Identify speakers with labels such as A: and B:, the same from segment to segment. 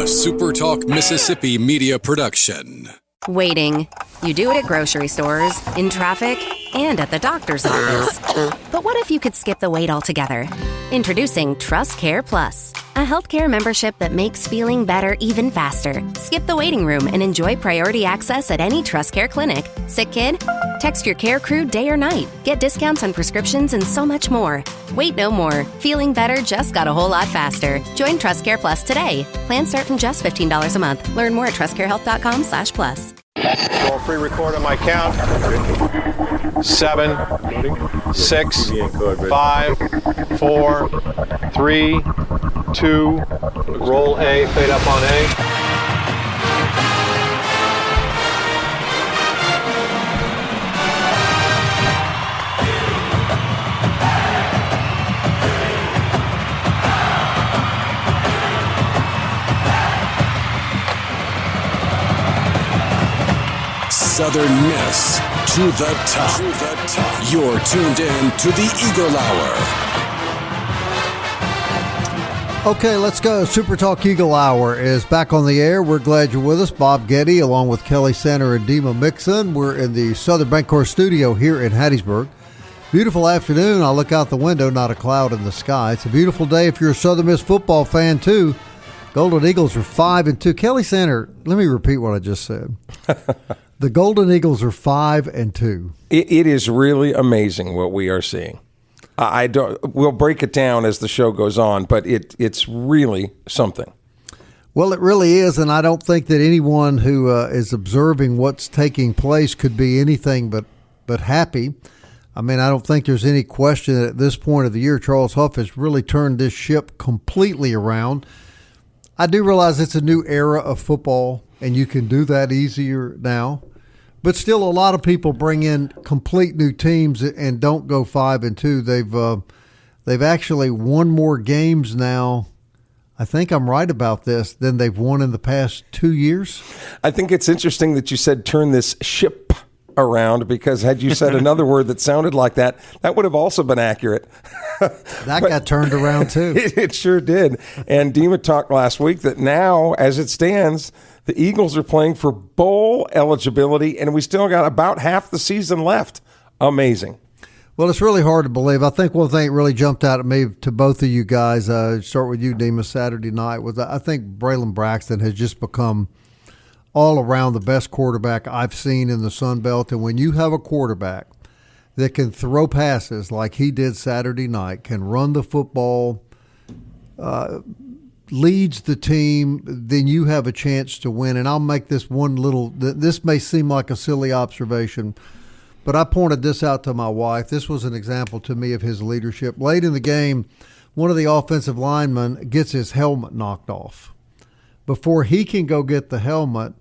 A: SuperTalk Mississippi media production.
B: Waiting. You do it at grocery stores, in traffic, and at the doctor's office. But what if you could skip the wait altogether? Introducing Trust Care Plus, a healthcare membership that makes feeling better even faster. Skip the waiting room and enjoy priority access at any Trust Care clinic. Sick kid? Text your care crew day or night. Get discounts on prescriptions and so much more. Wait no more. Feeling better just got a whole lot faster. Join Trust Care Plus today. Plans start from just $15 a month. Learn more at trustcarehealth.com/plus.
C: Roll free record on my count. 7, 6, 5, 4, 3, 2. Roll A, fade up on A.
A: Southern Miss to the top. You're tuned in to the Eagle Hour.
D: Okay, let's go. SuperTalk Eagle Hour is back on the air. We're glad you're with us. Bob Getty, along with Kelly Center and Dima Mixon. We're in the Southern Bancorp studio here in Hattiesburg. Beautiful afternoon. I look out the window, not a cloud in the sky. It's a beautiful day if you're a Southern Miss football fan, too. Golden Eagles are 5-2. Kelly Center, let me repeat what I just said. The Golden Eagles are 5-2.
E: It is really amazing what we are seeing. We'll break it down as the show goes on, but it's really something.
D: Well, it really is, and I don't think that anyone who is observing what's taking place could be anything but happy. I mean, I don't think there's any question that at this point of the year, Charles Huff has really turned this ship completely around. I do realize it's a new era of football, and you can do that easier now. But still, a lot of people bring in complete new teams and don't go 5-2. They've actually won more games now, I think I'm right about this, than they've won in the past 2 years.
E: I think it's interesting that you said turn this ship around, because had you said another word that sounded like that, that would have also been accurate.
D: That got turned around too.
E: It sure did. And Dima talked last week that now, as it stands, the Eagles are playing for bowl eligibility, and we still got about half the season left. Amazing.
D: Well, it's really hard to believe. I think one thing that really jumped out at me to both of you guys, start with you, Dima, Saturday night, was I think Braylon Braxton has just become all around the best quarterback I've seen in the Sun Belt. And when you have a quarterback that can throw passes like he did Saturday night, can run the football, leads the team, then you have a chance to win. And I'll make this this may seem like a silly observation, but I pointed this out to my wife. This was an example to me of his leadership. Late in the game, one of the offensive linemen gets his helmet knocked off. Before he can go get the helmet,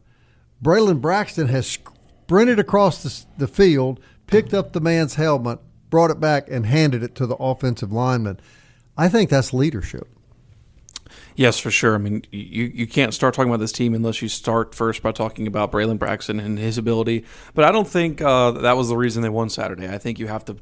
D: Braylon Braxton has sprinted across the field, picked up the man's helmet, brought it back, and handed it to the offensive lineman. I think that's leadership.
F: Yes, for sure. I mean, you can't start talking about this team unless you start first by talking about Braylon Braxton and his ability. But I don't think that was the reason they won Saturday. I think you have to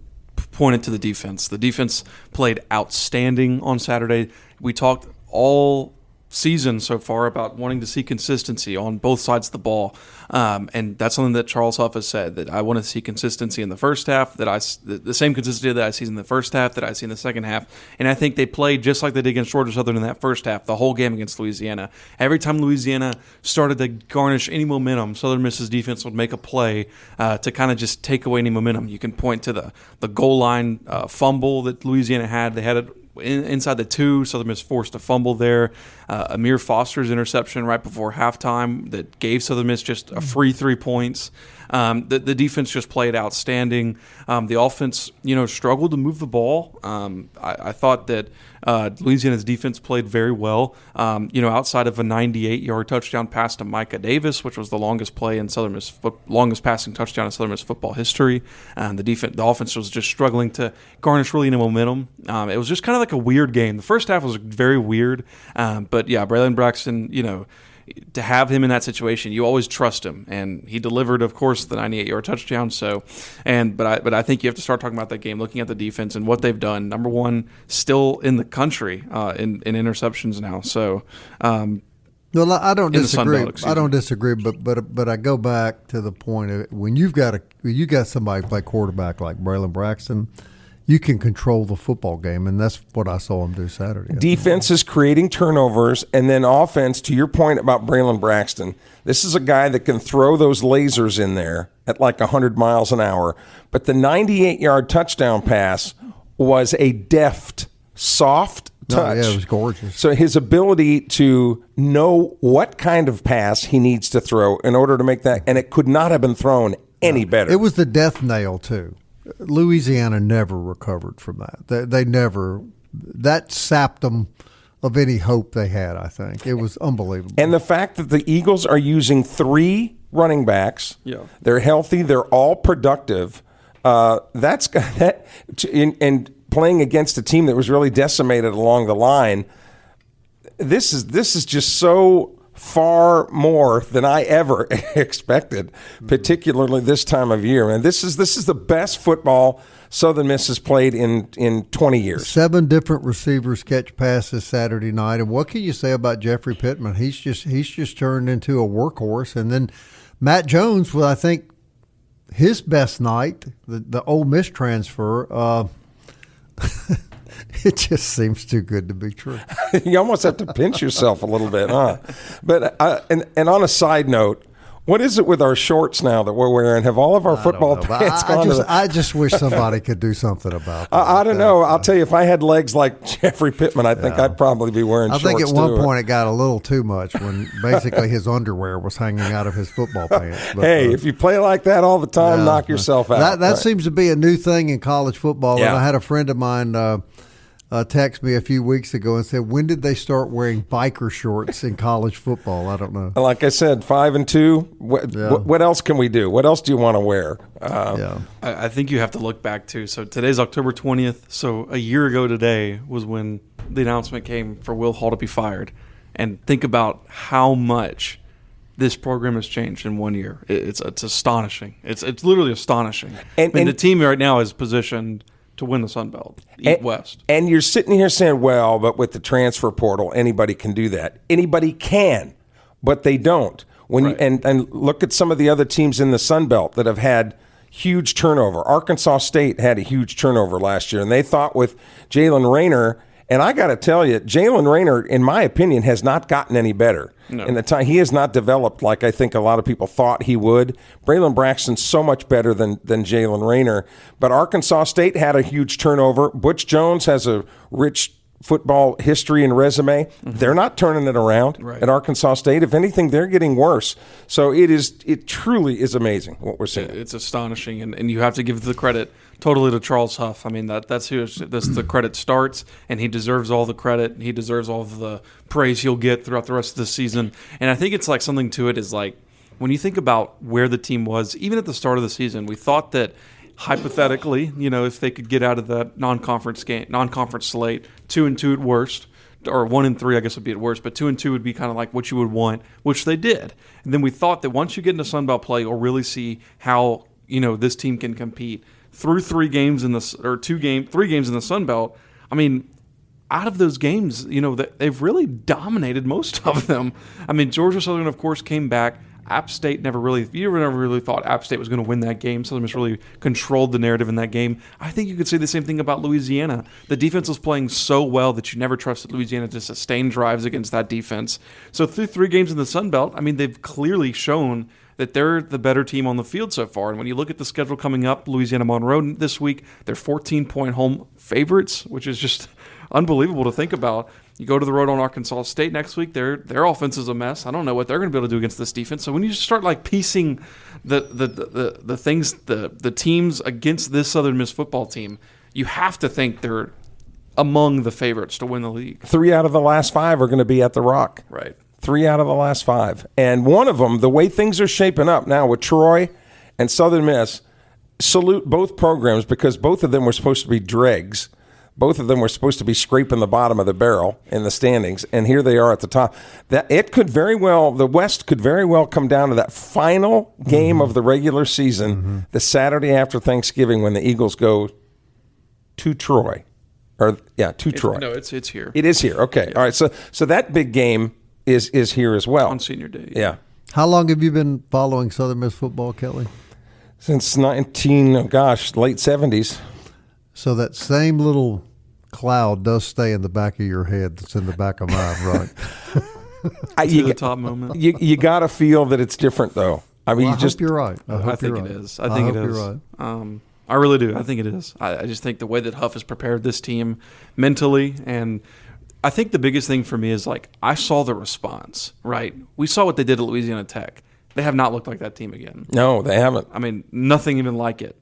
F: point it to the defense. The defense played outstanding on Saturday. We talked all season so far about wanting to see consistency on both sides of the ball, and that's something that Charles Huff has said, that I want to see consistency in the first half, the same consistency that I see in the first half that I see in the second half. And I think they played just like they did against Georgia Southern in that first half, the whole game against Louisiana. Every time Louisiana started to garnish any momentum, Southern Miss's defense would make a play to kind of just take away any momentum. You can point to the goal line fumble that Louisiana had. They had it inside the 2, Southern Miss forced a fumble there. Amir Foster's interception right before halftime that gave Southern Miss just a free 3 points. The defense just played outstanding. The offense, struggled to move the ball. I thought that Louisiana's defense played very well. Outside of a 98-yard touchdown pass to Micah Davis, which was the longest play in Southern Miss, longest passing touchdown in Southern Miss football history. The offense was just struggling to garnish really any momentum. It was just kind of like a weird game. The first half was very weird, but yeah, Braylon Braxton, to have him in that situation, you always trust him, and he delivered, of course, the 98-yard touchdown. But I think you have to start talking about that game, looking at the defense and what they've done. Number one, still in the country in interceptions now. So
D: Well, I don't
F: in the Sun
D: disagree.
F: Belt, excuse
D: I don't
F: me.
D: disagree, but I go back to the point of when you got somebody play quarterback like Braylon Braxton, you can control the football game, and that's what I saw him do Saturday.
E: Defense is creating turnovers, and then offense, to your point about Braylon Braxton, this is a guy that can throw those lasers in there at like 100 miles an hour. But the 98-yard touchdown pass was a deft, soft touch.
D: Yeah, it was gorgeous.
E: So his ability to know what kind of pass he needs to throw in order to make that, and it could not have been thrown any better.
D: It was the death nail, too. Louisiana never recovered from that. They never – that sapped them of any hope they had, I think. It was unbelievable.
E: And the fact that the Eagles are using 3 running backs, they're healthy, they're all productive, and playing against a team that was really decimated along the line, this is just so far more than I ever expected, particularly this time of year. And this is the best football Southern Miss has played in 20 years. 7
D: different receivers catch passes Saturday night, and what can you say about Jeffrey Pittman? He's just turned into a workhorse. And then Matt Jones, well, I think his best night, the Ole Miss transfer. It just seems too good to be true.
E: You almost have to pinch yourself a little bit, huh? But and on a side note, what is it with our shorts now that we're wearing? Have all of our football pants gone?
D: I just wish somebody could do something about that.
E: I don't know. I'll tell you, if I had legs like Jeffrey Pittman, I think I'd probably be wearing shorts.
D: I think at one point it got a little too much when basically his underwear was hanging out of his football pants. But,
E: hey, if you play like that all the time, knock yourself out.
D: That seems to be a new thing in college football.
E: Yeah.
D: And I had a friend of mine text me a few weeks ago and said, when did they start wearing biker shorts in college football? I don't know.
E: Like I said, 5-2. What else can we do? What else do you want to wear?
F: I think you have to look back too. So today's October 20th. So a year ago today was when the announcement came for Will Hall to be fired. And think about how much this program has changed in 1 year. It's astonishing. It's literally astonishing. And the team right now is positioned to win the Sun Belt, West.
E: And you're sitting here saying, well, but with the transfer portal, anybody can do that. Anybody can, but they don't. And look at some of the other teams in the Sun Belt that have had huge turnover. Arkansas State had a huge turnover last year, and they thought with Jalen Raynor, and I got to tell you, Jalen Raynor, in my opinion, has not gotten any better.
F: No.
E: In the time, he has not developed like I think a lot of people thought he would. Braylon Braxton's so much better than Jalen Raynor. But Arkansas State had a huge turnover. Butch Jones has a rich football history and resume. Mm-hmm. They're not turning it around at Arkansas State. If anything, they're getting worse. So it truly is amazing what we're seeing.
F: It's astonishing, and you have to give the credit totally to Charles Huff. I mean, that's who the credit starts, and he deserves all the credit. He deserves all of the praise he'll get throughout the rest of the season. And I think it's like something to it is like when you think about where the team was, even at the start of the season, we thought that hypothetically, if they could get out of that non-conference slate, 2-2 at worst, or 1-3, I guess would be at worst, but 2-2 would be kind of like what you would want, which they did. And then we thought that once you get into Sun Belt play, you'll really see how this team can compete through 3 games in the Sun Belt. I mean, out of those games, they've really dominated most of them. I mean, Georgia Southern, of course, came back. App State never really thought App State was going to win that game. Southern Miss really controlled the narrative in that game. I think you could say the same thing about Louisiana. The defense was playing so well that you never trusted Louisiana to sustain drives against that defense. So through 3 games in the Sun Belt, I mean, they've clearly shown that they're the better team on the field so far. And when you look at the schedule coming up, Louisiana Monroe this week, they're 14-point home favorites, which is just unbelievable to think about. You go to the road on Arkansas State next week. Their offense is a mess. I don't know what they're going to be able to do against this defense. So when you just start like piecing the things, the teams against this Southern Miss football team, you have to think they're among the favorites to win the league. 3
E: out of the last 5 are going to be at the Rock.
F: Right.
E: 3 out of the last 5. And one of them, the way things are shaping up now with Troy and Southern Miss, salute both programs because both of them were supposed to be dregs. Both of them were supposed to be scraping the bottom of the barrel in the standings, and here they are at the top. The West could very well come down to that final game of the regular season, the Saturday after Thanksgiving when the Eagles go to Troy. Troy.
F: No, it's here.
E: It is here. Okay. Yeah. All right. So that big game is here as well
F: on senior day.
E: Yeah.
D: How long have you been following Southern Miss football, Kelly?
E: Since late 70s.
D: So that same little cloud does stay in the back of your head that's in the back of mine, right?
F: The top moment.
E: You got to feel that it's different, though. I mean,
D: Well, I hope you're right.
F: I think it is. I think it is.
D: You're right.
F: I really do. I think it is. I just think the way that Huff has prepared this team mentally, and I think the biggest thing for me is, like, I saw the response, right? We saw what they did at Louisiana Tech. They have not looked like that team again.
E: No, they haven't.
F: I mean, nothing even like it.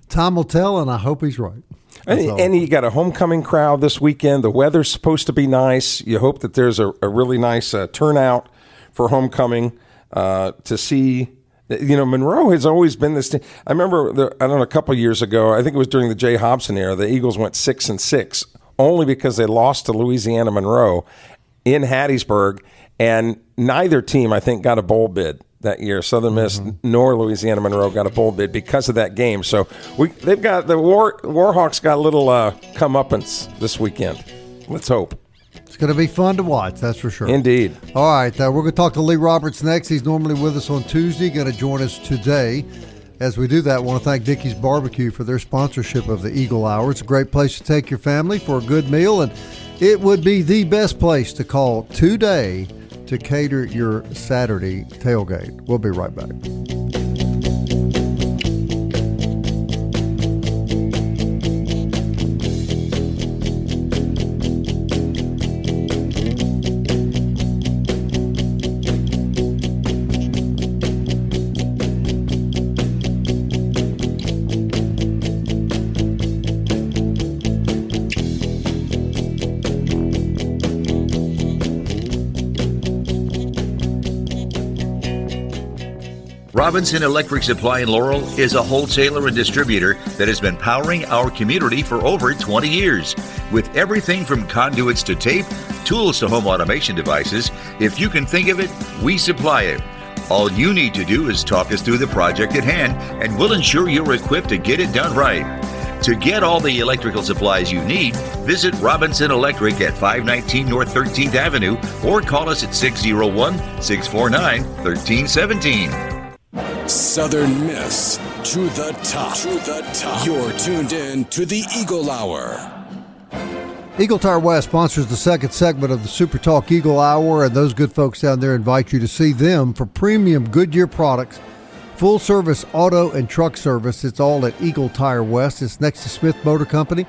D: Time will tell, and I hope he's right.
E: And you got a homecoming crowd this weekend. The weather's supposed to be nice. You hope that there's a really nice turnout for homecoming to see. You know, Monroe has always been this team. I remember, I don't know, a couple years ago, I think it was during the Jay Hobson era, the Eagles went 6-6, only because they lost to Louisiana Monroe in Hattiesburg, and neither team, I think, got a bowl bid that year. Southern Miss nor Louisiana Monroe got a bowl bid because of that game. So they've got the Warhawks got a little comeuppance this weekend. Let's hope.
D: It's going to be fun to watch, that's for sure.
E: Indeed.
D: All right, we're going to talk to Lee Roberts next. He's normally with us on Tuesday, going to join us today. As we do that, I want to thank Dickey's Barbecue for their sponsorship of the Eagle Hour. It's a great place to take your family for a good meal, and it would be the best place to call today to cater your Saturday tailgate. We'll be right back.
G: Robinson Electric Supply in Laurel is a wholesaler and distributor that has been powering our community for over 20 years. With everything from conduits to tape, tools to home automation devices, if you can think of it, we supply it. All you need to do is talk us through the project at hand, and we'll ensure you're equipped to get it done right. To get all the electrical supplies you need, visit Robinson Electric at 519 North 13th Avenue or call us at 601-649-1317.
A: Southern Miss to the top. To the top. You're tuned in to the Eagle Hour.
D: Eagle Tire West sponsors the second segment of the SuperTalk Eagle Hour, and those good folks down there invite you to see them for premium Goodyear products, full service auto and truck service. It's all at Eagle Tire West. It's next to Smith Motor Company.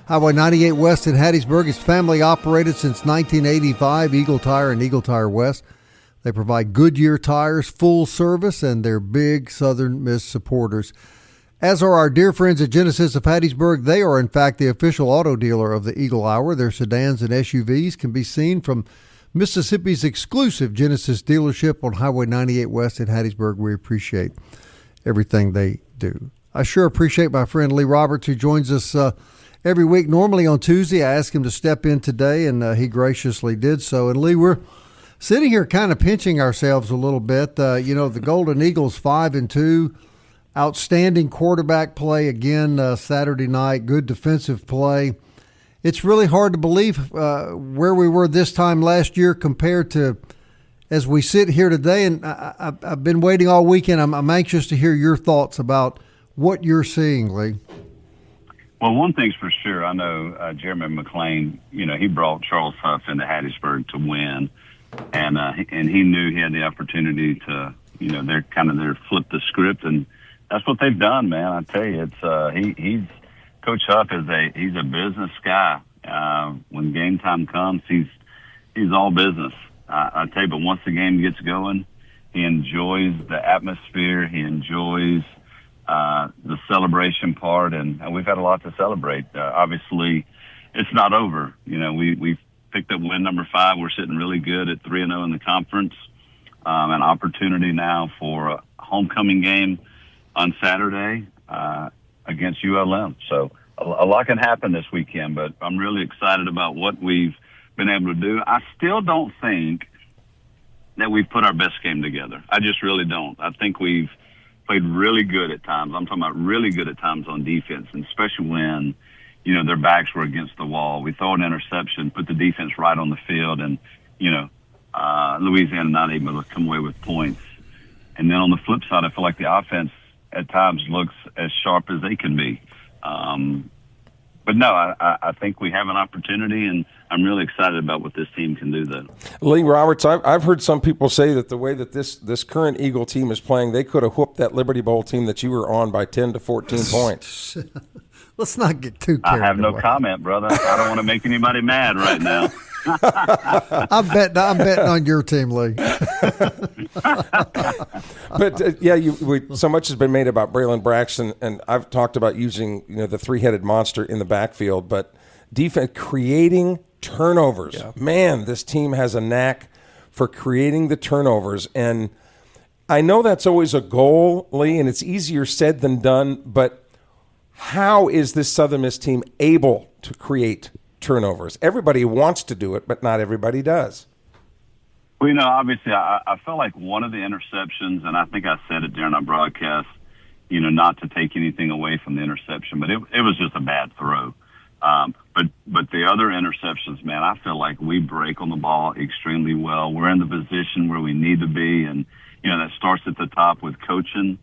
D: Highway 98 West in Hattiesburg. It's family operated since 1985. Eagle Tire and Eagle Tire West. They provide Goodyear tires, full service, and they're big Southern Miss supporters. As are our dear friends at Genesis of Hattiesburg. They are, in fact, the official auto dealer of the Eagle Hour. Their sedans and SUVs can be seen from Mississippi's exclusive Genesis dealership on Highway 98 West in Hattiesburg. We appreciate everything they do. I sure appreciate my friend Lee Roberts, who joins us every week, normally on Tuesday. I asked him to step in today, and he graciously did so. And Lee, we're sitting here kind of pinching ourselves a little bit. The Golden Eagles 5-2, outstanding quarterback play again Saturday night, good defensive play. It's really hard to believe where we were this time last year compared to as we sit here today. And I've been waiting all weekend. I'm anxious to hear your thoughts about what you're seeing, Lee.
H: Well, one thing's for sure. I know Jeremy McClain, he brought Charles Huff into Hattiesburg to win. And he knew he had the opportunity to, they're flip the script, and that's what they've done, man. I tell you, it's Coach Huff he's a business guy. When game time comes, he's all business. I tell you, but once the game gets going, he enjoys the atmosphere. He enjoys the celebration part, and we've had a lot to celebrate. Obviously, it's not over. We've picked up win number 5. We're sitting really good at 3-0 in the conference. An opportunity now for a homecoming game on Saturday against ULM. So a lot can happen this weekend, but I'm really excited about what we've been able to do. I still don't think that we've put our best game together. I just really don't. I think we've played really good at times. I'm talking about really good at times on defense, and especially when their backs were against the wall. We throw an interception, put the defense right on the field, and, Louisiana not able to come away with points. And then on the flip side, I feel like the offense at times looks as sharp as they can be. But no, I think we have an opportunity, and I'm really excited about what this team can do, though.
E: Lee Roberts, I've heard some people say that the way that this current Eagle team is playing, they could have whooped that Liberty Bowl team that you were on by 10 to 14 points.
D: Let's not get too carried away.
H: I have no comment, brother. I don't want to make anybody mad right now.
D: I'm betting on your team, Lee.
E: But so much has been made about Braylon Braxton, and I've talked about using the three-headed monster in the backfield. But defense, creating turnovers. Yeah. Man, this team has a knack for creating the turnovers, and I know that's always a goal, Lee, and it's easier said than done. But how is this Southern Miss team able to create turnovers? Everybody wants to do it, but not everybody does.
H: Well, obviously, I felt like one of the interceptions, and I think I said it during our broadcast, not to take anything away from the interception, but it was just a bad throw. But the other interceptions, man, I feel like we break on the ball extremely well. We're in the position where we need to be, and that starts at the top with coaching,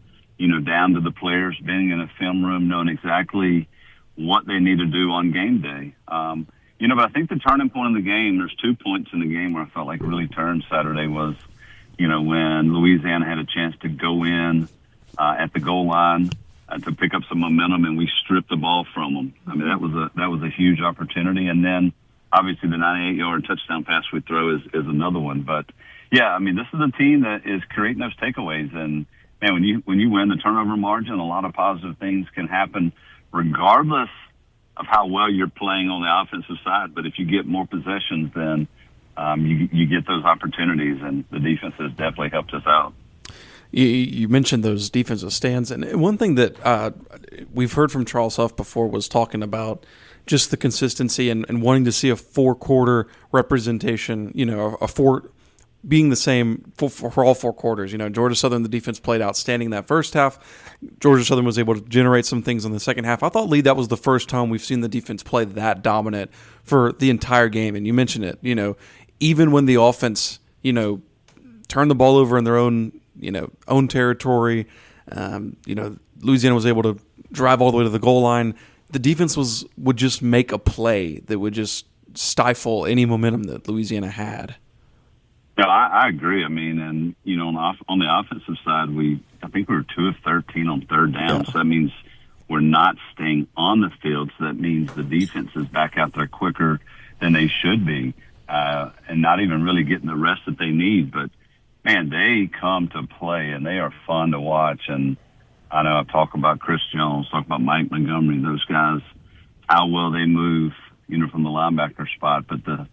H: down to the players being in a film room, knowing exactly what they need to do on game day. But I think the turning point in the game, there's 2 points in the game where I felt like really turned Saturday was, when Louisiana had a chance to go in at the goal line to pick up some momentum, and we stripped the ball from them. I mean, that was a huge opportunity. And then obviously the 98-yard touchdown pass we throw is another one. But yeah, I mean, this is a team that is creating those takeaways. And man, when you win the turnover margin, a lot of positive things can happen regardless of how well you're playing on the offensive side. But if you get more possessions, then you get those opportunities, and the defense has definitely helped us out.
F: You mentioned those defensive stands, and one thing that we've heard from Charles Huff before was talking about just the consistency and wanting to see a four-quarter representation, being the same for all four quarters. Georgia Southern, the defense played outstanding that first half. Georgia Southern was able to generate some things in the second half. I thought, Lee, that was the first time we've seen the defense play that dominant for the entire game. And you mentioned it, even when the offense, turned the ball over in their own territory, Louisiana was able to drive all the way to the goal line. The defense would just make a play that would just stifle any momentum that Louisiana had.
H: No, I agree. I mean, and on the offensive side, I think we were 2 of 13 on third down. Yeah. So that means we're not staying on the field. So that means the defense is back out there quicker than they should be, and not even really getting the rest that they need. But man, they come to play, and they are fun to watch. And I know I've talked about Chris Jones, talked about Mike Montgomery, those guys, how well they move, from the linebacker spot. But the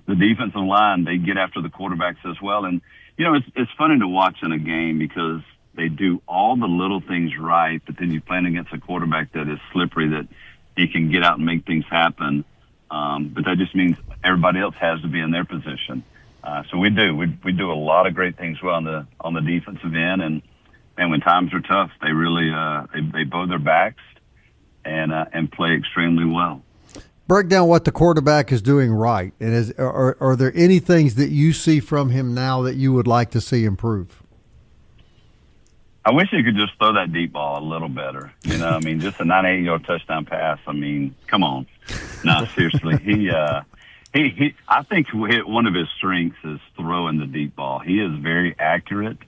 H: defensive line, they get after the quarterbacks as well. And, it's funny to watch in a game because they do all the little things right, but then you're playing against a quarterback that is slippery, that he can get out and make things happen. But that just means everybody else has to be in their position. So we do. We do a lot of great things well on the defensive end. And when times are tough, they really they bow their backs and play extremely well.
D: Break down what the quarterback is doing right, and are there any things that you see from him now that you would like to see improve?
H: I wish he could just throw that deep ball a little better. Just a 98-yard touchdown pass. I mean, come on. No, seriously. He I think one of his strengths is throwing the deep ball. He is very accurate.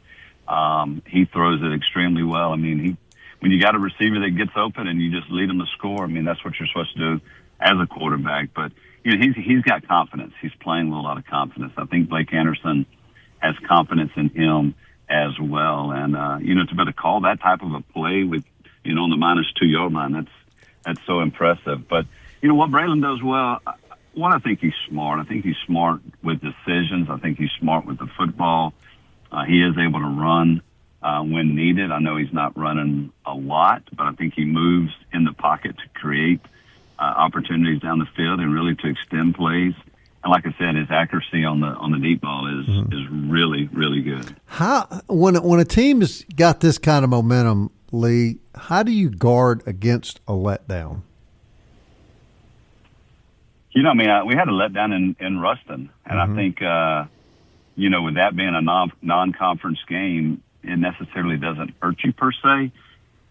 H: He throws it extremely well. I mean, when you got a receiver that gets open and you just lead him to score, I mean, that's what you're supposed to do as a quarterback. But he's got confidence. He's playing with a lot of confidence. I think Blake Anderson has confidence in him as well. And to be able to call that type of a play with on the -2 yard line, that's so impressive. But what Braylon does well. One, I think he's smart. I think he's smart with decisions. I think he's smart with the football. He is able to run when needed. I know he's not running a lot, but I think he moves in the pocket to create opportunities down the field and really to extend plays. And like I said, his accuracy on the deep ball is really, really good.
D: When a team's got this kind of momentum, Lee, how do you guard against a letdown?
H: We had a letdown in Ruston, and I think with that being a non-conference game, it necessarily doesn't hurt you per se.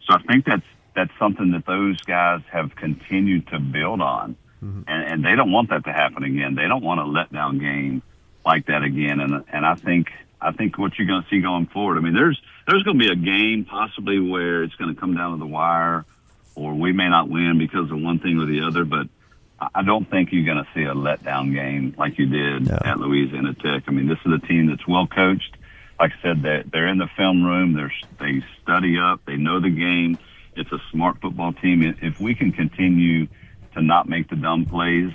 H: So I think that's something that those guys have continued to build on, and they don't want that to happen again. They don't want a letdown game like that again. And I think what you're going to see going forward, I mean, there's going to be a game possibly where it's going to come down to the wire, or we may not win because of one thing or the other, but I don't think you're going to see a letdown game like you did at Louisiana Tech. I mean, this is a team that's well coached. Like I said, they're in the film room. They study up. They know the game. It's a smart football team. If we can continue to not make the dumb plays,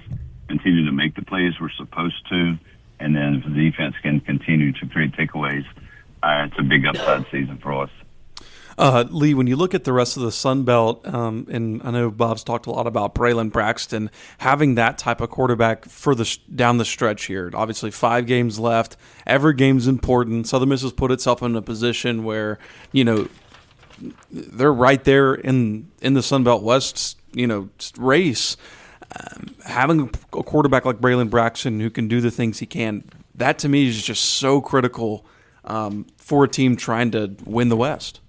H: continue to make the plays we're supposed to, and then if the defense can continue to create takeaways, it's a big upside season for us.
F: Lee, when you look at the rest of the Sun Belt, and I know Bob's talked a lot about Braylon Braxton, having that type of quarterback for down the stretch here. Obviously, 5 games left. Every game's important. Southern Miss has put itself in a position where, they're right there in the Sun Belt West, race. Having a quarterback like Braylon Braxton who can do the things he can, that to me is just so critical for a team trying to win the West.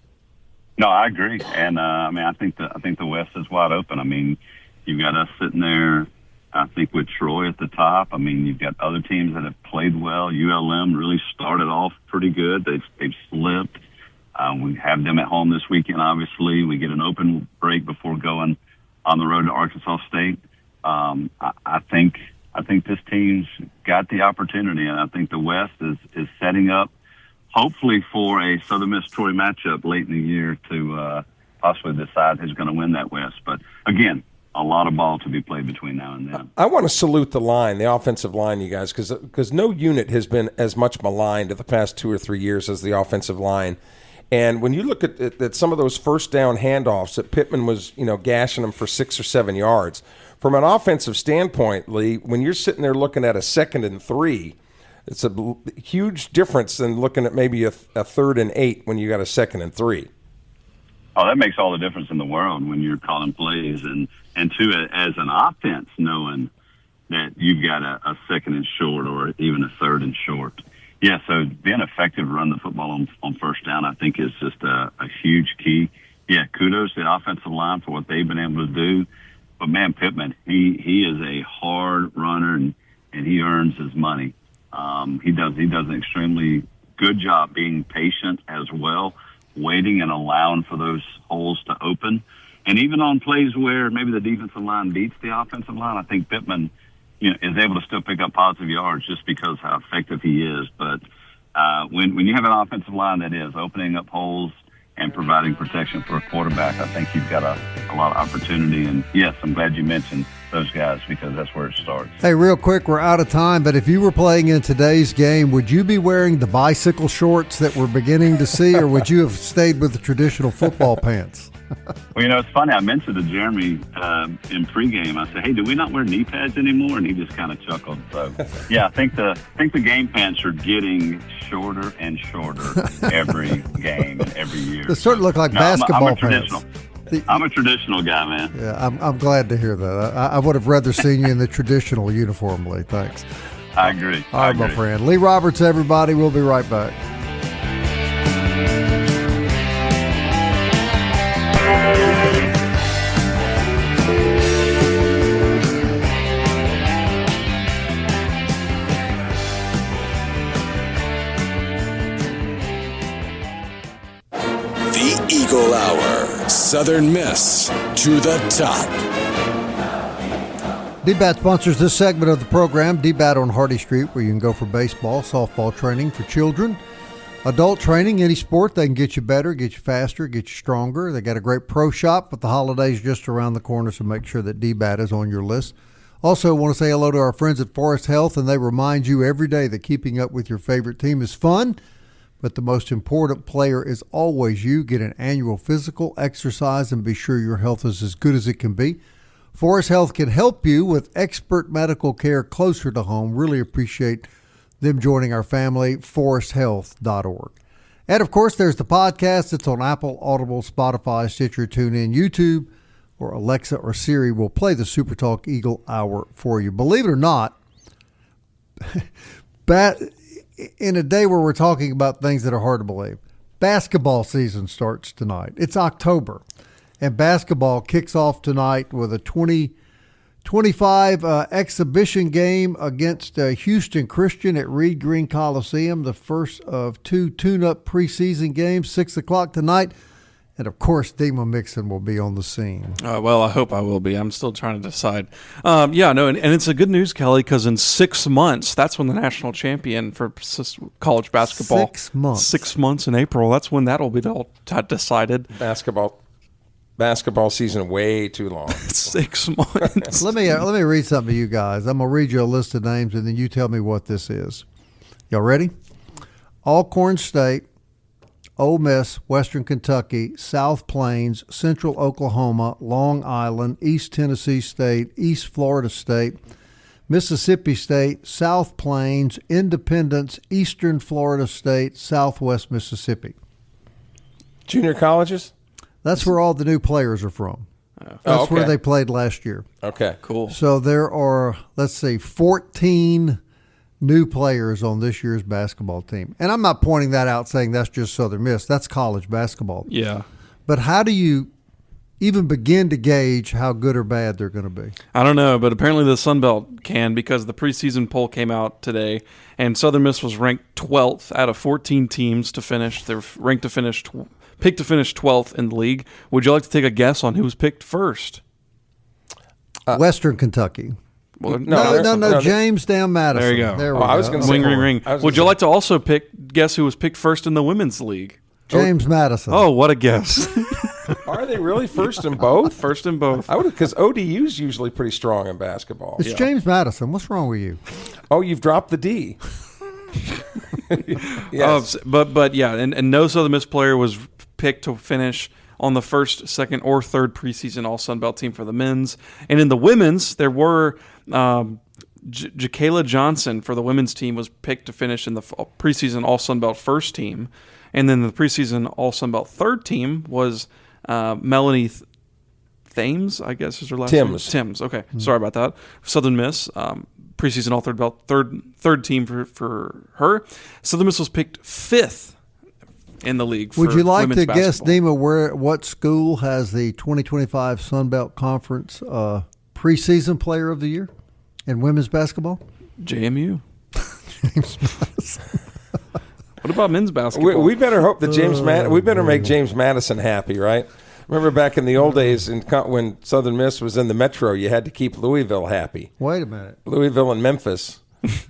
H: No, I agree, and I think the West is wide open. I mean, you've got us sitting there. I think with Troy at the top. I mean, you've got other teams that have played well. ULM really started off pretty good. They've slipped. We have them at home this weekend. Obviously, we get an open break before going on the road to Arkansas State. I think this team's got the opportunity, and I think the West is setting up, hopefully for a Southern Miss Troy matchup late in the year to possibly decide who's going to win that West. But again, a lot of ball to be played between now and then.
E: I want to salute the line, the offensive line, you guys, because no unit has been as much maligned in the past 2 or 3 years as the offensive line. And when you look at some of those first down handoffs that Pittman was, gashing them for 6 or 7 yards, from an offensive standpoint, Lee, when you're sitting there looking at a 2nd and 3, it's a huge difference than looking at maybe a 3rd and 8 when you got a 2nd and 3.
H: Oh, that makes all the difference in the world when you're calling plays, and too, as an offense, knowing that you've got a 2nd and short or even a 3rd and short. Yeah, so being effective to run the football on first down, I think, is just a huge key. Yeah, kudos to the offensive line for what they've been able to do. But, man, Pittman, he is a hard runner, and he earns his money. He does an extremely good job being patient as well, waiting and allowing for those holes to open. And even on plays where maybe the defensive line beats the offensive line, I think Pittman is able to still pick up positive yards just because how effective he is. But when you have an offensive line that is opening up holes and providing protection for a quarterback, I think you've got a lot of opportunity. And, yes, I'm glad you mentioned those guys because that's where it starts.
D: Hey, real quick, we're out of time, but if you were playing in today's game, would you be wearing the bicycle shorts that we're beginning to see, or would you have stayed with the traditional football pants?
H: Well, it's funny. I mentioned to Jeremy in pregame. I said, "Hey, do we not wear knee pads anymore?" And he just kind of chuckled. So, yeah, I think the game pants are getting shorter and shorter every game and every year.
D: They sort of look like basketball pants.
H: I'm a traditional guy, man.
D: Yeah, I'm glad to hear that. I would have rather seen you in the traditional uniform, Lee. Thanks.
H: I agree.
D: All right, my friend. Lee Roberts, everybody. We'll be right back.
A: Eagle Hour, Southern Miss to the top.
D: DBAT sponsors this segment of the program. DBAT on Hardy Street, where you can go for baseball, softball training for children, adult training, any sport. They can get you better, get you faster, get you stronger. They got a great pro shop with the holidays just around the corner, so make sure that DBAT is on your list. Also, want to say hello to our friends at Forest Health, and they remind you every day that keeping up with your favorite team is fun. But the most important player is always you. Get an annual physical, exercise, and be sure your health is as good as it can be. Forest Health can help you with expert medical care closer to home. Really appreciate them joining our family, foresthealth.org. And, of course, there's the podcast. It's on Apple, Audible, Spotify, Stitcher, TuneIn, YouTube, or Alexa or Siri will play the SuperTalk Eagle Hour for you. Believe it or not, in a day where we're talking about things that are hard to believe, basketball season starts tonight. It's October, and basketball kicks off tonight with a 2025 exhibition game against Houston Christian at Reed Green Coliseum, the first of 2 tune-up preseason games, 6 o'clock tonight. And, of course, Dima Mixon will be on the scene.
F: Well, I hope I will be. I'm still trying to decide. And it's a good news, Kelly, because in 6 months, that's when the national champion for college basketball.
D: 6 months.
F: 6 months in April. That's when that will be decided.
E: Basketball season way too long.
F: 6 months.
D: Let me read something to you guys. I'm going to read you a list of names, and then you tell me what this is. Y'all ready? Alcorn State, Ole Miss, Western Kentucky, South Plains, Central Oklahoma, Long Island, East Tennessee State, East Florida State, Mississippi State, South Plains, Independence, Eastern Florida State, Southwest Mississippi.
E: Junior colleges?
D: That's where all the new players are from. That's where they played last year.
E: Okay,
F: cool.
D: So there are, 14 new players on this year's basketball team. And I'm not pointing that out saying that's just Southern Miss. That's college basketball.
F: Yeah.
D: But how do you even begin to gauge how good or bad they're going to be?
F: I don't know, but apparently the Sun Belt can, because the preseason poll came out today, and Southern Miss was ranked 12th out of 14 teams to finish. They're ranked to finish, picked to finish 12th in the league. Would you like to take a guess on who was picked first?
D: Western Kentucky.
F: Well,
D: no, James Down Madison.
F: There you go.
D: There we
E: I was
D: go.
E: going to say
F: Ring. Would you like to also guess who was picked first in the women's league?
D: James Madison.
F: Oh, what a guess.
E: Are they really first in both?
F: First in both.
E: I would, because ODU's usually pretty strong in basketball.
D: It's James Madison. What's wrong with you?
E: Oh, you've dropped the D. Yes.
F: But yeah, and no Southern Miss player was picked to finish on the first, second, or third preseason All-Sun Belt team for the men's. And in the women's, there were Jakayla Johnson for the women's team was picked to finish in the preseason All-Sun Belt first team. And then the preseason All-Sun Belt third team was Melanie Thames, I guess is her last name. Timms. Okay, sorry about that. Southern Miss, preseason All-Third Belt third team for her. Southern Miss was picked fifth in the league for
D: Would you like to
F: basketball.
D: guess, Dima, what school has the 2025 Sun Belt Conference preseason player of the year in women's basketball?
F: JMU. What about men's basketball?
E: We better hope that we better make James Madison happy, right? Remember back in the old days when Southern Miss was in the Metro, you had to keep Louisville happy.
D: Wait a minute.
E: Louisville and Memphis.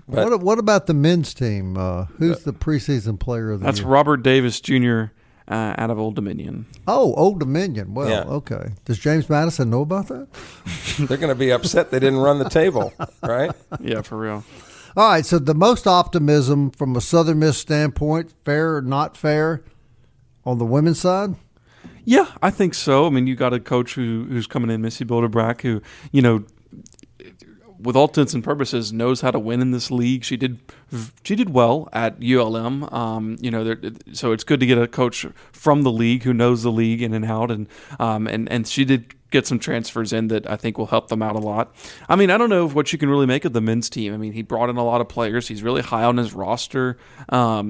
D: What about the men's team? Who's the preseason player of the year?
F: That's Robert Davis Jr. Out of Old Dominion.
D: Oh, Old Dominion. Well,
E: Yeah.
D: Okay. Does James Madison know about that?
E: They're going to be upset they didn't run the table, right?
F: Yeah, for real.
D: All right, so the most optimism from a Southern Miss standpoint, fair or not fair, on the women's side?
F: Yeah, I think so. I mean, you got a coach who's coming in, Missy Bilderbrack, who, with all intents and purposes, knows how to win in this league. She did well at ULM. So it's good to get a coach from the league who knows the league in and out, and she did get some transfers in that I think will help them out a lot. I mean, I don't know what you can really make of the men's team. I mean, he brought in a lot of players. He's really high on his roster. But I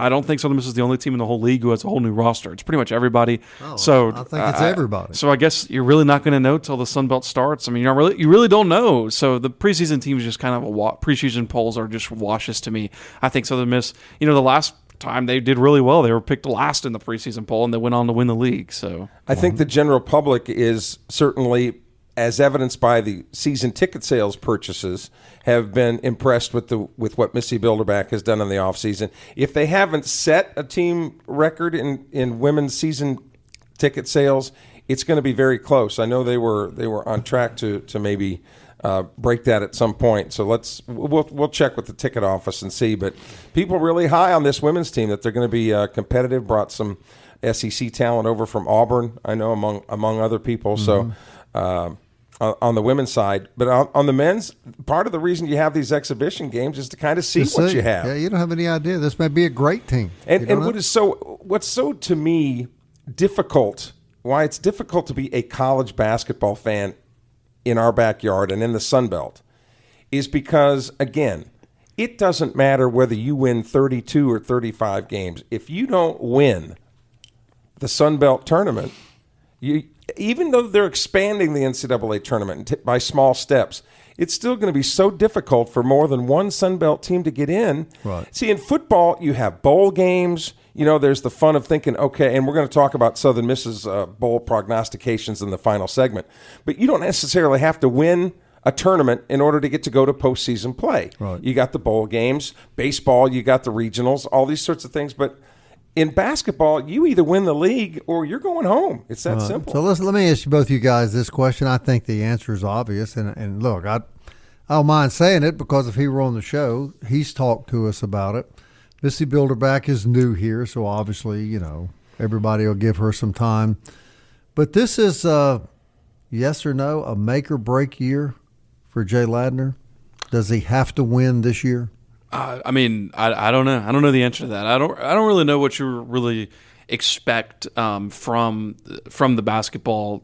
F: don't think Southern Miss is the only team in the whole league who has a whole new roster. It's pretty much everybody.
D: Oh,
F: so
D: I think it's everybody.
F: So I guess you're really not going to know till the Sun Belt starts. I mean, you really don't know. So the preseason team is just kind of preseason polls are just washes to me. I think Southern Miss, the last time they did really well. They were picked last in the preseason poll, and they went on to win the league. So
E: I think the general public is certainly, as evidenced by the season ticket sales purchases, have been impressed with what Missy Bilderback has done in the offseason. If they haven't set a team record in women's season ticket sales, it's going to be very close. I know they were on track to maybe break that at some point. So we'll check with the ticket office and see. But people really high on this women's team, that they're going to be competitive. Brought some SEC talent over from Auburn, I know, among other people.
D: Mm-hmm.
E: So on the women's side, but on the men's, part of the reason you have these exhibition games is to kind of see what you have.
D: Yeah, you don't have any idea. This may be a great team.
E: And what's so to me difficult, why it's difficult to be a college basketball fan in our backyard and in the Sun Belt, is because, again, It doesn't matter whether you win 32 or 35 games. If you don't win the Sun Belt tournament, even though they're expanding the NCAA tournament by small steps, it's still going to be so difficult for more than one Sun Belt team to get in.
D: Right.
E: See, in football, you have bowl games. There's the fun of thinking, okay, and we're going to talk about Southern Miss's bowl prognostications in the final segment. But you don't necessarily have to win a tournament in order to get to go to postseason play.
D: Right.
E: You got the bowl games. Baseball, you got the regionals, all these sorts of things. But in basketball, you either win the league or you're going home. It's that simple.
D: So let me ask you both you guys this question. I think the answer is obvious. And look, I don't mind saying it because if he were on the show, he's talked to us about it. Missy Bilderback is new here, so obviously, everybody will give her some time. But this is, yes or no, a make or break year for Jay Ladner? Does he have to win this year?
F: I don't know. I don't know the answer to that. I don't really know what you really expect from the basketball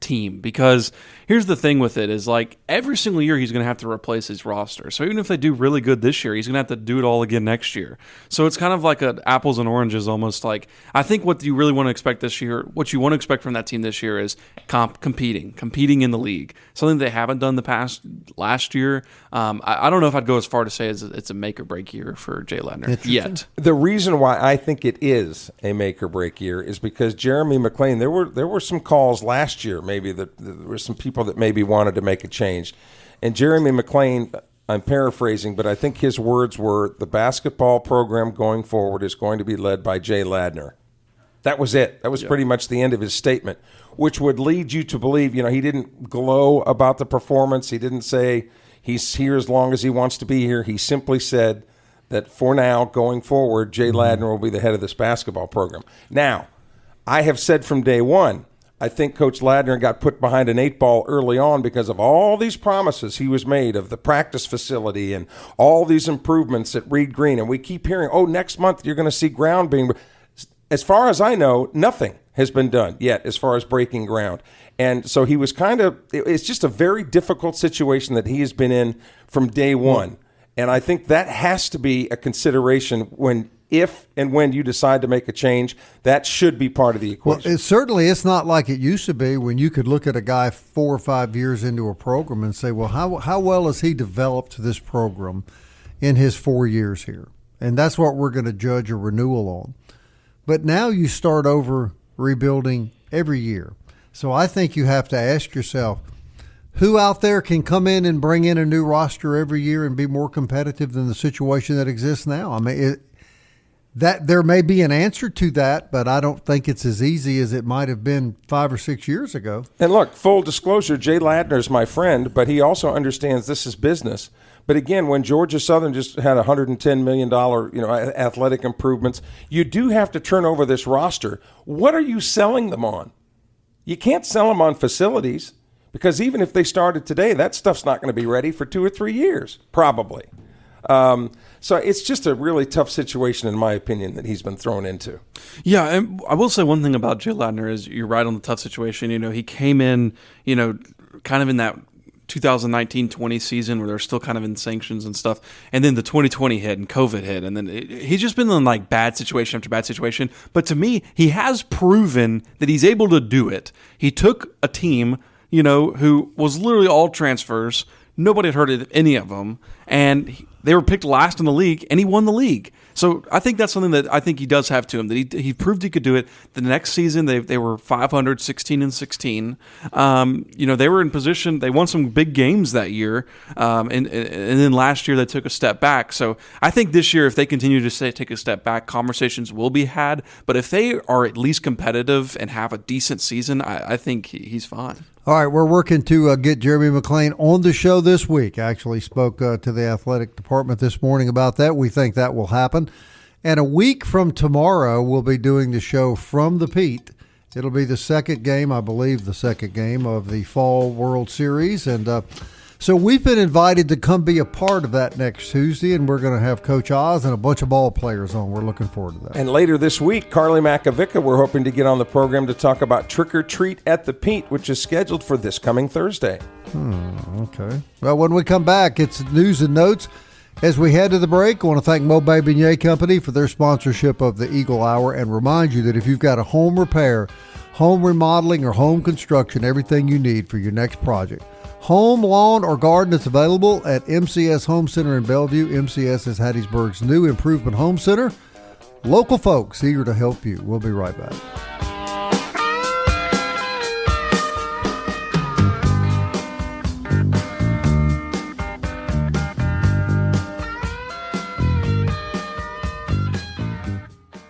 F: team, because here's the thing with it is, like, every single year he's going to have to replace his roster. So even if they do really good this year, he's going to have to do it all again next year. So it's kind of like apples and oranges almost. Like, I think what you really want to expect this year, what you want to expect from that team this year is competing in the league. Something they haven't done last year. I don't know if I'd go as far to say it's a make or break year for Jay Ladner yet.
E: The reason why I think it is a make or break year is because Jeremy McClain, there were some calls last year, maybe that there were some people that maybe wanted to make a change. And Jeremy McClain, I'm paraphrasing, but I think his words were, the basketball program going forward is going to be led by Jay Ladner. That was it. That was pretty much the end of his statement, which would lead you to believe, he didn't glow about the performance. He didn't say he's here as long as he wants to be here. He simply said that for now, going forward, Jay Ladner will be the head of this basketball program. Now, I have said from day one, I think Coach Ladner got put behind an 8-ball early on because of all these promises he was made of the practice facility and all these improvements at Reed Green. And we keep hearing, next month you're going to see ground being. As far as I know, nothing has been done yet as far as breaking ground. And so he was it's just a very difficult situation that he has been in from day one. And I think that has to be a consideration if and when you decide to make a change. That should be part of the equation.
D: Well, it's not like it used to be when you could look at a guy 4 or 5 years into a program and say, well, how well has he developed this program in his 4 years here? And that's what we're going to judge a renewal on. But now you start over rebuilding every year. So I think you have to ask yourself, who out there can come in and bring in a new roster every year and be more competitive than the situation that exists now? I mean, that there may be an answer to that, but I don't think it's as easy as it might have been 5 or 6 years ago.
E: And look, full disclosure, Jay Ladner's my friend, but he also understands this is business. But again, when Georgia Southern just had $110 million, athletic improvements, you do have to turn over this roster. What are you selling them on? You can't sell them on facilities, because even if they started today, that stuff's not going to be ready for 2 or 3 years, probably. So it's just a really tough situation, in my opinion, that he's been thrown into.
F: Yeah, and I will say one thing about Jay Ladner is you're right on the tough situation. He came in, kind of in that 2019-20 season where they're still kind of in sanctions and stuff, and then the 2020 hit and COVID hit, and then he's just been in like bad situation after bad situation. But to me, he has proven that he's able to do it. He took a team, who was literally all transfers. Nobody had heard of any of them, and they were picked last in the league, and he won the league. So I think that's something that I think he does have to him, that he proved he could do it. The next season, they were 500, 16-16. They were in position. They won some big games that year, and then last year they took a step back. So I think this year, if they continue to take a step back, conversations will be had. But if they are at least competitive and have a decent season, I think he's fine.
D: All right, we're working to get Jeremy McClain on the show this week. I actually spoke to the athletic department this morning about that. We think that will happen. And a week from tomorrow, we'll be doing the show from the Pete. It'll be the second game, I believe, the second game of the Fall World Series. And so we've been invited to come be a part of that next Tuesday, and we're going to have Coach Oz and a bunch of ball players on. We're looking forward to that.
E: And later this week, Carly Makovica, we're hoping to get on the program to talk about Trick or Treat at the Pete, which is scheduled for this coming Thursday.
D: Okay. Well, when we come back, it's news and notes. As we head to the break, I want to thank Mo Beignet Company for their sponsorship of the Eagle Hour and remind you that if you've got a home repair, home remodeling, or home construction, everything you need for your next project. Home, lawn, or garden is available at MCS Home Center in Bellevue. MCS is Hattiesburg's new improvement home center. Local folks eager to help you. We'll be right back.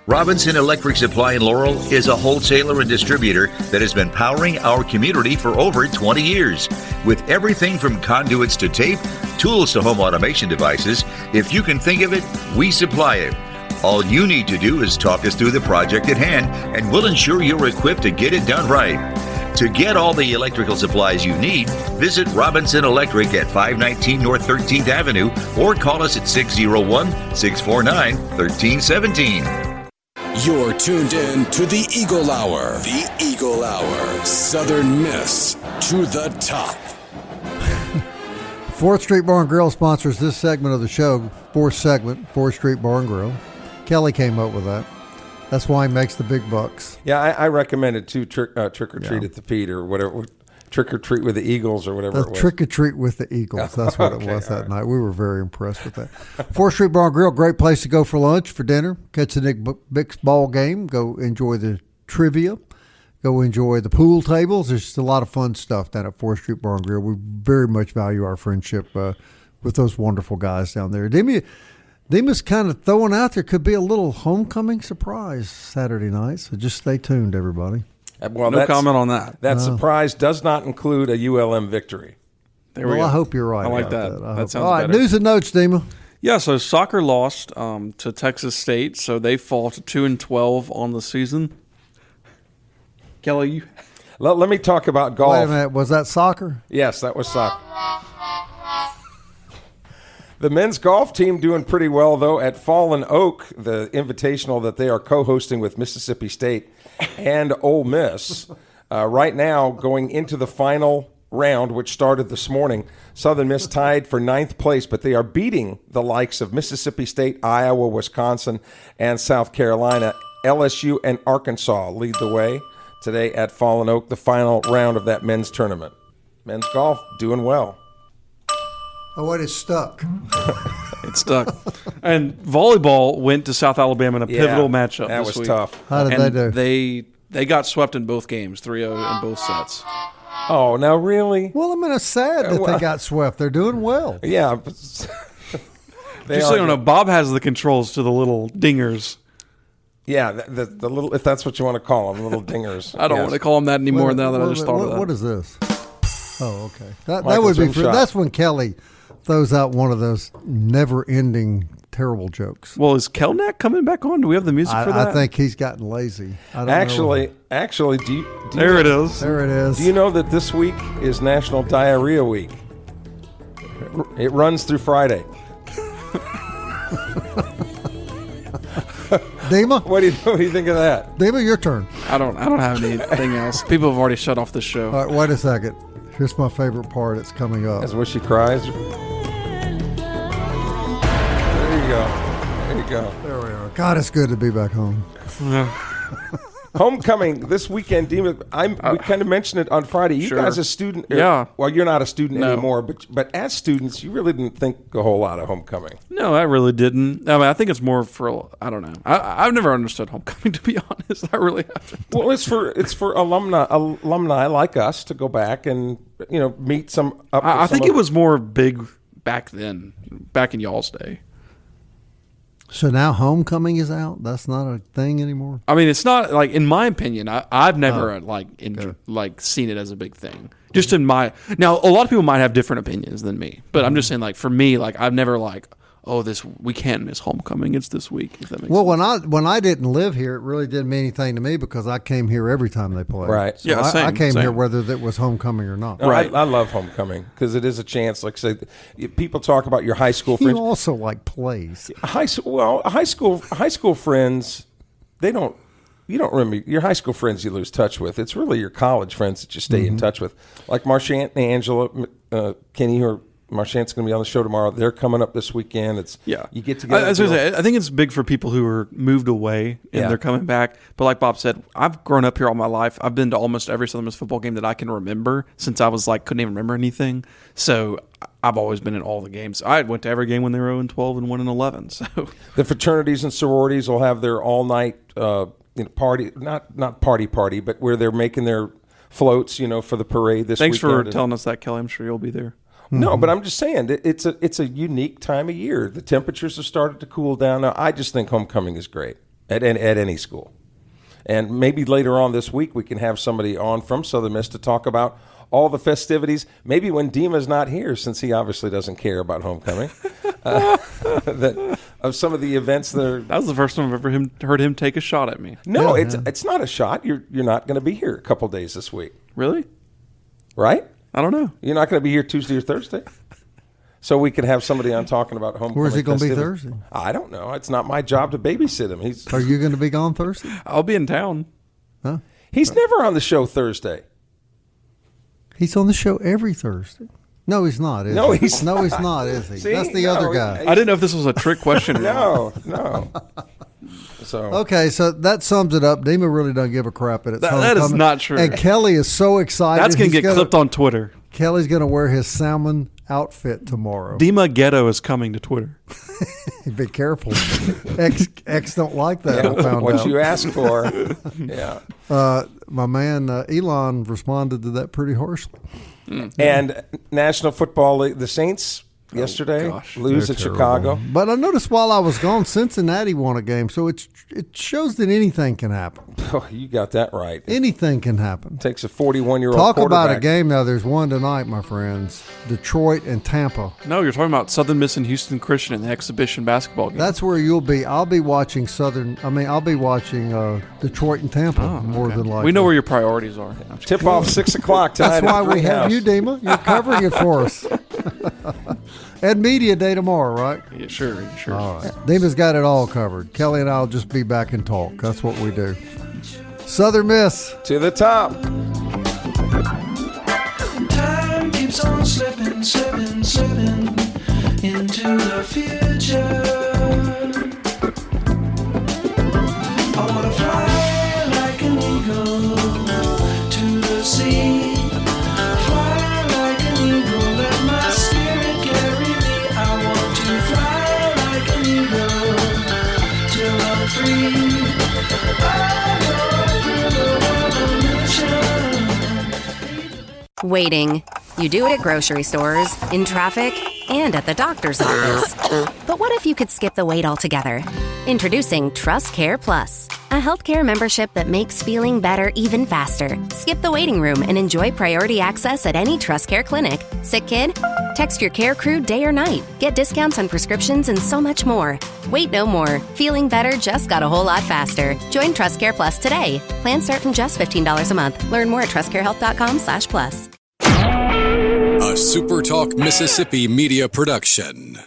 G: Robinson Electric Supply in Laurel is a wholesaler and distributor that has been powering our community for over 20 years. With everything from conduits to tape, tools to home automation devices, if you can think of it, we supply it. All you need to do is talk us through the project at hand, and we'll ensure you're equipped to get it done right. To get all the electrical supplies you need, visit Robinson Electric at 519 North 13th Avenue or call us at 601-649-1317.
A: You're tuned in to the Eagle Hour. The Eagle Hour. Southern Miss to the top.
D: 4th Street Bar and Grill sponsors this segment of the show. 4th segment, 4th Street Bar and Grill. Kelly came up with that. That's why he makes the big bucks.
E: Yeah, I recommended trick or treat at the Pete or whatever. Trick or treat with the Eagles or whatever it was.
D: Trick or treat with the Eagles. That's what it was that night. We were very impressed with that. 4th Street Bar and Grill, great place to go for lunch, for dinner. Catch the Nick Bix ball game. Go enjoy the trivia. Go enjoy the pool tables. There's just a lot of fun stuff down at 4th Street Bar and Grill. We very much value our friendship with those wonderful guys down there. Deema's kind of throwing out there could be a little homecoming surprise Saturday night, so just stay tuned, everybody.
E: Well,
F: no comment on that.
E: That surprise does not include a ULM victory.
D: There we go. I hope you're right.
F: I like that. That sounds
D: all right,
F: better.
D: news and notes, Deema.
F: Yeah, so soccer lost to Texas State, so they fall to 2-12 on the season. Kelly,
E: let me talk about golf.
D: Wait a minute, was that soccer?
E: Yes, that was soccer. The men's golf team doing pretty well, though, at Fallen Oak, the invitational that they are co-hosting with Mississippi State and Ole Miss. Right now, going into the final round, which started this morning, Southern Miss tied for 9th place, but they are beating the likes of Mississippi State, Iowa, Wisconsin, and South Carolina. LSU and Arkansas lead the way today at Fallen Oak, the final round of that men's tournament. Men's golf doing well.
D: Oh, it is stuck.
F: It's stuck. And volleyball went to South Alabama in a pivotal matchup
E: that
F: this
E: was
F: week.
E: Tough.
D: How did they do?
F: They got swept in both games, 3-0 in both sets.
E: Oh, now really?
D: Well, I'm it's sad that they got swept. They're doing well.
E: Yeah. But
F: Just so you know, Bob has the controls to the little dingers.
E: Yeah, the little, if that's what you want to call them, little dingers.
F: I don't want to call them that anymore now that I just thought of that.
D: What is this? Oh, okay. That would be that's when Kelly throws out one of those never-ending terrible jokes.
F: Well, is Kelnack coming back on? Do we have the music for that?
D: I think he's gotten lazy.
E: Actually, do you
F: there it is.
D: There it is.
E: Do you know that this week is National Diarrhea Week? It runs through Friday.
D: Deema?
E: What do you think of that?
D: Deema, your turn.
F: I don't have anything else. People have already shut off the show.
D: All right, wait a second. Here's my favorite part. It's coming up.
E: That's where she cries. There you go. There you go.
D: There we are. God, it's good to be back home.
E: Homecoming this weekend, Deema. We kind of mentioned it on Friday. You guys, a student.
F: Yeah.
E: Well, you're not a student
F: No.
E: anymore, but as students, you really didn't think a whole lot of homecoming.
F: No, I really didn't. I mean, I think it's more for, I don't know. I've never understood homecoming, to be honest. I really haven't.
E: Well, it's for alumni like us to go back and meet some.
F: I think it was more big back then, back in y'all's day.
D: So now homecoming is out? That's not a thing anymore?
F: I mean, it's not, like, in my opinion, I've never seen it as a big thing. Just in my, now a lot of people might have different opinions than me, but I'm just saying, like, for me, like, I've never we can't miss homecoming. It's this week. If that makes sense.
D: When I didn't live here, it really didn't mean anything to me because I came here every time they played.
E: Right.
D: So
F: Yeah,
D: I came
F: same.
D: here whether it was homecoming or not.
E: No,
F: Right.
E: I love homecoming because it is a chance. Like say, people talk about your high school friends.
D: You also like plays.
E: High school friends. You don't remember your high school friends you lose touch with. It's really your college friends that you stay in touch with, like Marchant and Angela, Kenny, who are Marchant's going to be on the show tomorrow. They're coming up this weekend. You get together.
F: I think it's big for people who are moved away and they're coming back. But like Bob said, I've grown up here all my life. I've been to almost every Southern Miss football game that I can remember since I was couldn't even remember anything. So I've always been in all the games. I went to every game when they were 0-12 and 1-11. So
E: the fraternities and sororities will have their all night party, not party, but where they're making their floats, for the parade this weekend.
F: Thanks for telling us that, Kelly. I'm sure you'll be there.
E: No, but I'm just saying it's a unique time of year. The temperatures have started to cool down. Now, I just think homecoming is great at any school. And maybe later on this week we can have somebody on from Southern Miss to talk about all the festivities. Maybe when Dima's not here, since he obviously doesn't care about homecoming, of some of the events that are.
F: That was the first time I've ever heard him take a shot at me.
E: No, it's not a shot. You're not going to be here a couple days this week.
F: Really?
E: Right?
F: I don't know.
E: You're not going to be here Tuesday or Thursday? So we could have somebody on talking about homecoming.
D: Where's he going to be
E: festivities.
D: Thursday?
E: I don't know. It's not my job to babysit him.
D: Are you going to be gone Thursday?
F: I'll be in town.
D: Huh?
E: He's never on the show Thursday.
D: He's on the show every Thursday. No, he's not.
E: No,
D: he?
E: he's
D: No,
E: not.
D: he's not, is he?
E: See?
D: That's the other guy.
F: I didn't know if this was a trick question.
E: No. So
D: okay, so that sums it up. Dima really doesn't give a crap at it.
F: That is not true.
D: And Kelly is so excited.
F: That's going to get clipped on Twitter.
D: Kelly's going to wear his salmon outfit tomorrow.
F: Dima Ghetto is coming to Twitter.
D: Be careful. X don't like that. I found
E: what
D: out.
E: you asked for. Yeah.
D: My man Elon responded to that pretty harshly.
E: And National Football League, the Saints yesterday lose at Chicago.
D: But I noticed while I was gone, Cincinnati won a game, so it shows that anything can happen.
E: Oh, you got that right.
D: Anything can happen.
E: Takes a 41-year-old
D: Talk
E: quarterback.
D: about a game now. There's one tonight, my friends. Detroit and Tampa.
F: No, you're talking about Southern Miss and Houston Christian in the exhibition basketball game.
D: That's where you'll be. I'll be watching I'll be watching Detroit and Tampa more than likely.
F: We know where your priorities are.
E: Tip off 6 o'clock tonight.
D: That's why we have you, Dima. You're covering it for us. And media day tomorrow, right?
F: Yeah, sure.
D: All right. Dima's got it all covered. Kelly and I'll just be back and talk. That's what we do. Southern Miss.
E: To the top.
I: Time keeps on slipping into the future. I wanna fly like an eagle to the sea. Fly like an eagle, let my spirit carry me. I want to fly like an eagle till I'm free.
B: Waiting. You do it at grocery stores, in traffic, and at the doctor's office. But what if you could skip the wait altogether? Introducing Trust Care Plus, a healthcare membership that makes feeling better even faster. Skip the waiting room and enjoy priority access at any Trust Care clinic. Sick kid? Text your care crew day or night. Get discounts on prescriptions and so much more. Wait no more. Feeling better just got a whole lot faster. Join Trust Care Plus today. Plans start from just $15 a month. Learn more at trustcarehealth.com/plus.
A: A SuperTalk Mississippi media production.